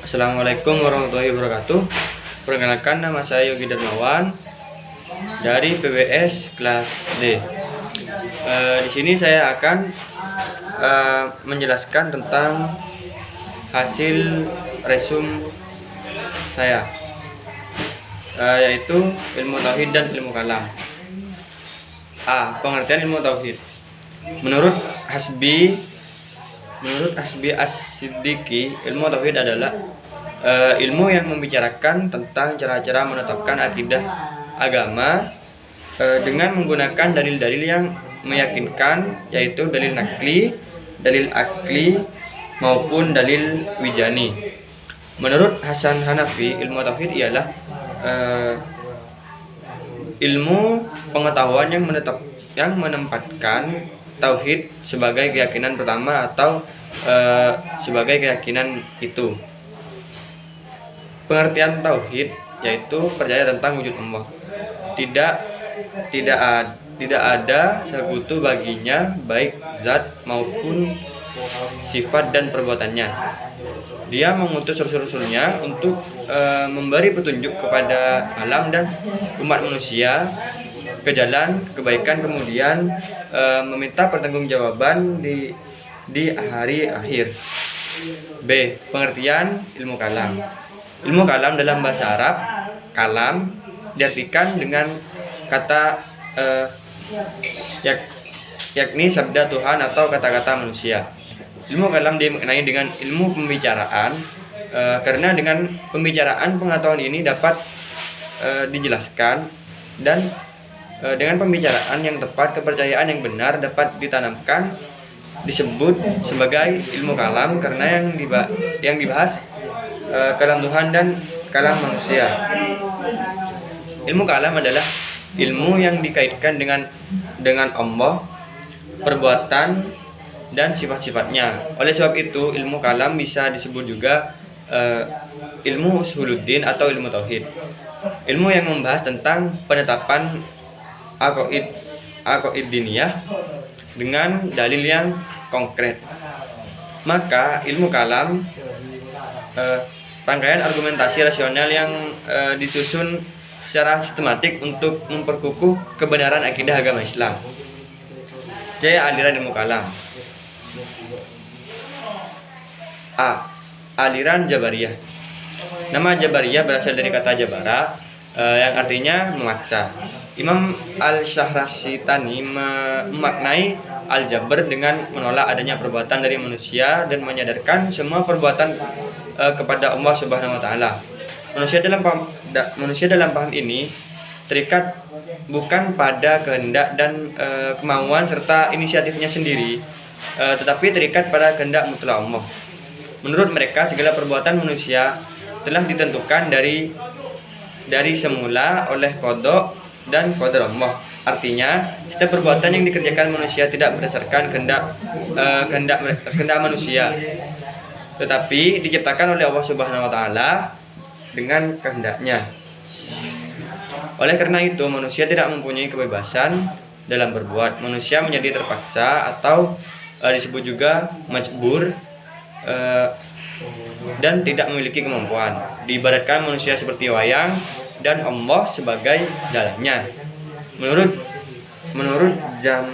Assalamualaikum warahmatullahi wabarakatuh. Perkenalkan, nama saya Yogi Darmawan dari PBS kelas D. Di sini saya akan menjelaskan tentang hasil resum saya, yaitu ilmu tauhid dan ilmu kalam. Pengertian ilmu tauhid. Menurut Hasbi As-Siddiqi, ilmu tauhid adalah ilmu yang membicarakan tentang cara-cara menetapkan akidah agama dengan menggunakan dalil-dalil yang meyakinkan, yaitu dalil nakli, dalil akli, maupun dalil wijani. Menurut Hasan Hanafi, ilmu tauhid ialah ilmu pengetahuan yang menempatkan tauhid sebagai keyakinan pertama atau sebagai keyakinan itu. Pengertian tauhid yaitu percaya tentang wujud Allah. Tidak ada sekutu baginya, baik zat maupun sifat dan perbuatannya. Dia mengutus rasul-rasulnya untuk memberi petunjuk kepada alam dan umat manusia ke jalan kebaikan, kemudian meminta pertanggungjawaban di hari akhir. B. Pengertian ilmu kalam. Ilmu kalam dalam bahasa Arab, kalam diartikan dengan kata yakni sabda Tuhan atau kata-kata manusia. Ilmu kalam dimaknai dengan ilmu pembicaraan, karena dengan pembicaraan pengetahuan ini dapat dijelaskan, dan dengan pembicaraan yang tepat kepercayaan yang benar dapat ditanamkan. Disebut sebagai ilmu kalam karena yang dibahas kalam Tuhan dan kalam manusia. Ilmu kalam adalah ilmu yang dikaitkan dengan Allah, perbuatan, dan sifat-sifatnya. Oleh sebab itu, ilmu kalam bisa disebut juga ilmu usuluddin atau ilmu tauhid. Ilmu yang membahas tentang penetapan aqaid diniyah dengan dalil yang konkret. Maka ilmu kalam rangkaian argumentasi rasional yang disusun secara sistematik untuk memperkukuh kebenaran akidah agama Islam. C. Aliran ilmu kalam. Aliran Jabariyah. Nama Jabariyah berasal dari kata jabara, yang artinya memaksa. Imam Al-Shahrasitani memaknai al-jabr dengan menolak adanya perbuatan dari manusia dan menyadarkan semua perbuatan kepada Allah Subhanahu wa taala. Manusia dalam paham ini terikat bukan pada kehendak dan kemauan serta inisiatifnya sendiri, tetapi terikat pada kehendak mutlak Allah. Menurut mereka, segala perbuatan manusia telah ditentukan dari semula oleh qada dan qadar Allah. Artinya, setiap perbuatan yang dikerjakan manusia tidak berdasarkan kehendak manusia, tetapi diciptakan oleh Allah Subhanahu wa taala dengan kehendaknya. Oleh karena itu, manusia tidak mempunyai kebebasan dalam berbuat. Manusia menjadi terpaksa atau disebut juga majbur, dan tidak memiliki kemampuan. Diibaratkan manusia seperti wayang dan Allah sebagai dalamnya. Menurut Jam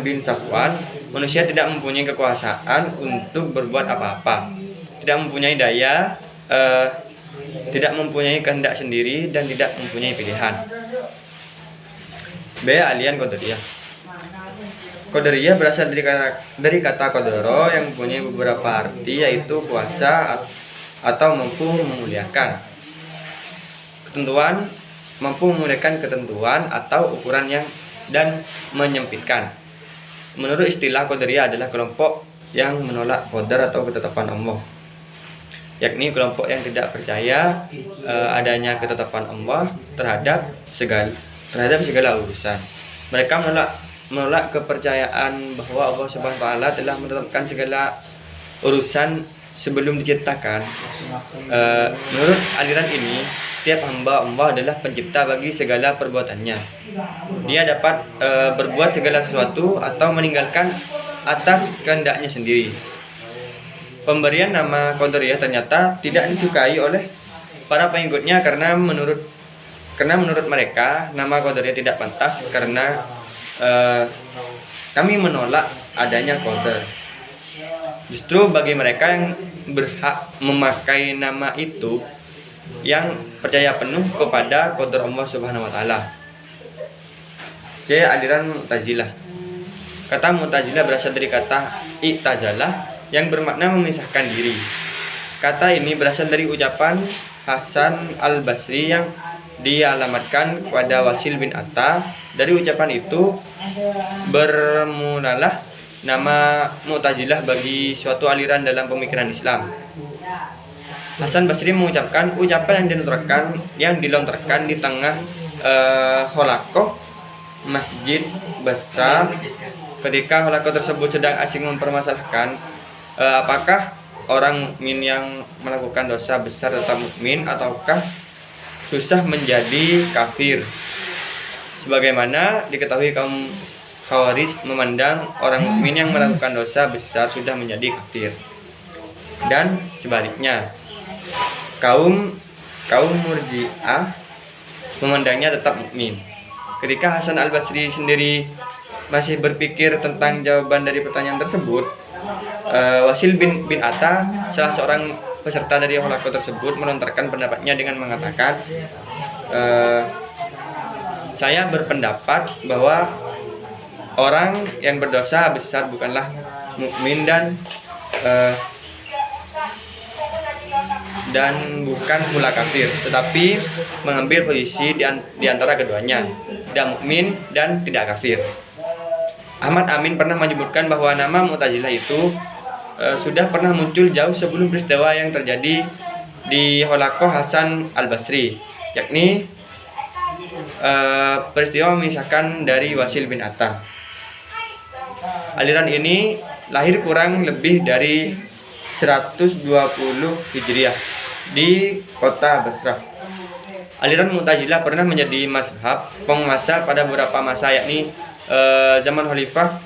bin Safwan, manusia tidak mempunyai kekuasaan untuk berbuat apa-apa, tidak mempunyai daya, tidak mempunyai kehendak sendiri, dan tidak mempunyai pilihan. B. Aliran Qadariyah. Qadariyah berasal dari kata qadara yang mempunyai beberapa arti, yaitu kuasa atau mampu memuliakan ketentuan atau ukuran dan menyempitkan. Menurut istilah, Qadariyah adalah kelompok yang menolak qadar atau ketetapan Allah, yakni kelompok yang tidak percaya adanya ketetapan Allah terhadap segala urusan. Mereka menolak kepercayaan bahwa Allah Subhanahu wa taala telah menetapkan segala urusan sebelum diciptakan. Menurut aliran ini, tiap hamba Allah adalah pencipta bagi segala perbuatannya. Dia dapat berbuat segala sesuatu atau meninggalkan atas kehendaknya sendiri. Pemberian nama Qadariyah ternyata tidak disukai oleh para pengikutnya karena menurut mereka nama Qadariyah tidak pantas karena kami menolak adanya qadar. Justru bagi mereka yang berhak memakai nama itu yang percaya penuh kepada qadar Allah Subhanahu wa taala. C. Aliran Mu'tazilah. Kata Mu'tazilah berasal dari kata i'tazalah yang bermakna memisahkan diri. Kata ini berasal dari ucapan Hasan al-Basri yang dialamatkan kepada Wasil bin Atta. Dari ucapan itu bermulalah nama Mu'tazilah bagi suatu aliran dalam pemikiran Islam. Hasan Basri mengucapkan ucapan yang dilontarkan di tengah holakoh Masjid Basra. Ketika holakoh tersebut sedang asing mempermasalahkan apakah orang mukmin yang melakukan dosa besar tetap mukmin ataukah susah menjadi kafir. Sebagaimana diketahui kaum Khawarij memandang orang mukmin yang melakukan dosa besar sudah menjadi kafir. Dan sebaliknya, kaum Murji'ah memandangnya tetap mukmin. Ketika Hasan al-Basri sendiri masih berpikir tentang jawaban dari pertanyaan tersebut, Wasil bin Atta, salah seorang peserta dari holakoh tersebut, melontarkan pendapatnya dengan mengatakan, saya berpendapat bahwa orang yang berdosa besar bukanlah mukmin dan bukan pula kafir, tetapi mengambil posisi di antara keduanya, tidak mukmin dan tidak kafir. Ahmad Amin pernah menyebutkan bahwa nama Mu'tazilah itu sudah pernah muncul jauh sebelum peristiwa yang terjadi di holakoh Hasan al-Basri, yakni peristiwa memisahkan dari Wasil bin Atta. Aliran ini lahir kurang lebih dari 120 Hijriah di kota Basrah. Aliran Mu'tazilah pernah menjadi mazhab penguasa pada beberapa masa, yakni zaman Khalifah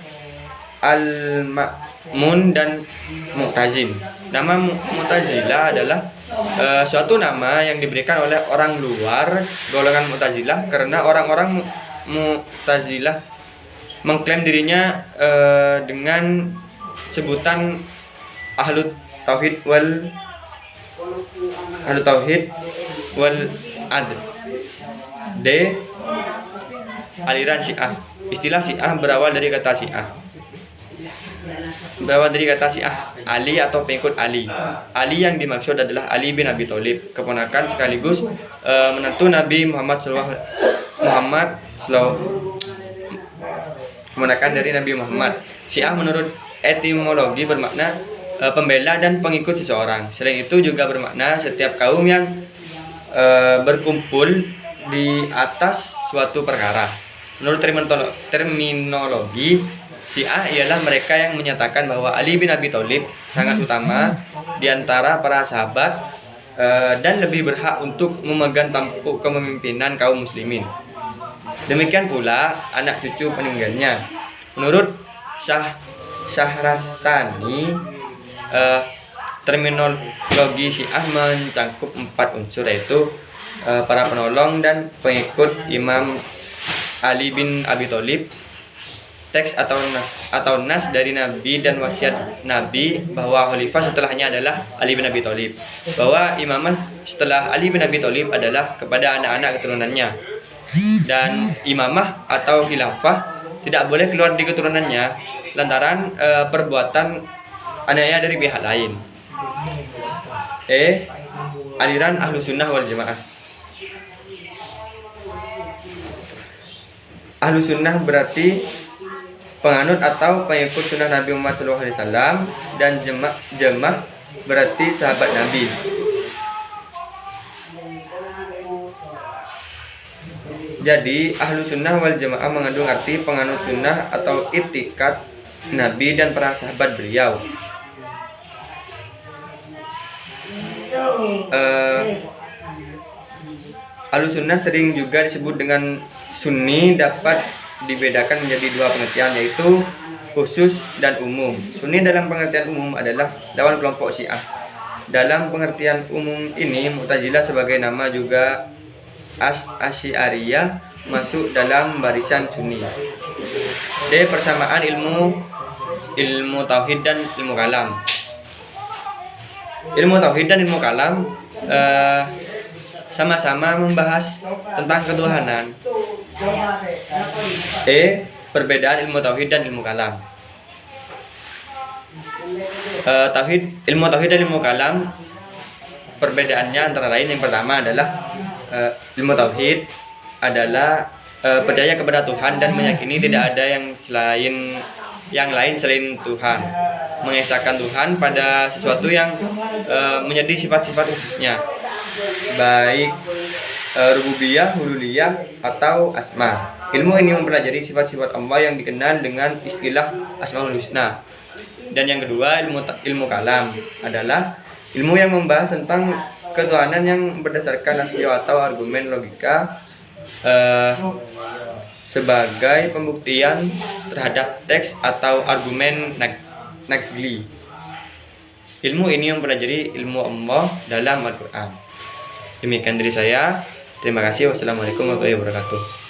Al-Ma'mun dan Mu'tazim. Nama Mu'tazilah adalah suatu nama yang diberikan oleh orang luar golongan Mu'tazilah karena orang-orang Mu'tazilah mengklaim dirinya dengan sebutan Ahlut Tauhid wal Adl. D. Aliran Syiah. Istilah Syiah berawal dari kata Syiah. Ali atau pengikut Ali. Ali yang dimaksud adalah Ali bin Abi Thalib, keponakan sekaligus menantu Nabi keponakan dari Nabi Muhammad. Syiah menurut etimologi bermakna pembela dan pengikut seseorang. Selain itu juga bermakna setiap kaum yang berkumpul di atas suatu perkara. Menurut terminologi Syiah ialah mereka yang menyatakan bahwa Ali bin Abi Thalib sangat utama di antara para sahabat dan lebih berhak untuk memegang tampuk kepemimpinan kaum muslimin. Demikian pula anak cucu peninggalnya. Menurut Syahrastani, terminologi Syiah mencangkup 4 unsur, yaitu para penolong dan pengikut Imam Ali bin Abi Thalib, teks atau nas dari Nabi dan wasiat Nabi bahwa khalifah setelahnya adalah Ali bin Abi Thalib, bahwa imamah setelah Ali bin Abi Thalib adalah kepada anak-anak keturunannya, dan imamah atau khilafah tidak boleh keluar di keturunannya lantaran perbuatan aniaya dari pihak lain. Aliran Ahlus Sunnah wal Jamaah. Ahlus Sunnah berarti penganut atau pengikut sunnah Nabi Muhammad SAW, dan jemaah berarti sahabat Nabi. Jadi Ahlus Sunnah wal Jamaah mengandung arti penganut sunnah atau i'tiqad Nabi dan para sahabat beliau. Ahlus Sunnah sering juga disebut dengan Sunni, dapat dibedakan menjadi 2 pengertian, yaitu khusus dan umum. Sunni dalam pengertian umum adalah lawan kelompok Syiah. Dalam pengertian umum ini, Mu'tazilah sebagai nama juga Asy'ariyah masuk dalam barisan Sunni. D. Persamaan ilmu tauhid dan ilmu kalam. Ilmu tauhid dan ilmu kalam sama-sama membahas tentang ketuhanan. E. Perbedaan ilmu tauhid dan ilmu kalam. Ilmu tauhid dan ilmu kalam, perbedaannya antara lain yang pertama adalah ilmu tauhid adalah percaya kepada Tuhan dan meyakini tidak ada yang lain selain Tuhan, mengesahkan Tuhan pada sesuatu yang menjadi sifat-sifat khususnya, baik rububiyah, uluhiyah atau asma. Ilmu ini mempelajari sifat-sifat Allah yang dikenal dengan istilah Asmaul Husna. Dan yang kedua, ilmu kalam adalah ilmu yang membahas tentang ketuhanan yang berdasarkan rasio atau argumen logika sebagai pembuktian terhadap teks atau argumen naqli. Ilmu ini mempelajari ilmu Allah dalam Al-Quran. Demikian dari saya. Terima kasih. Wassalamualaikum warahmatullahi wabarakatuh.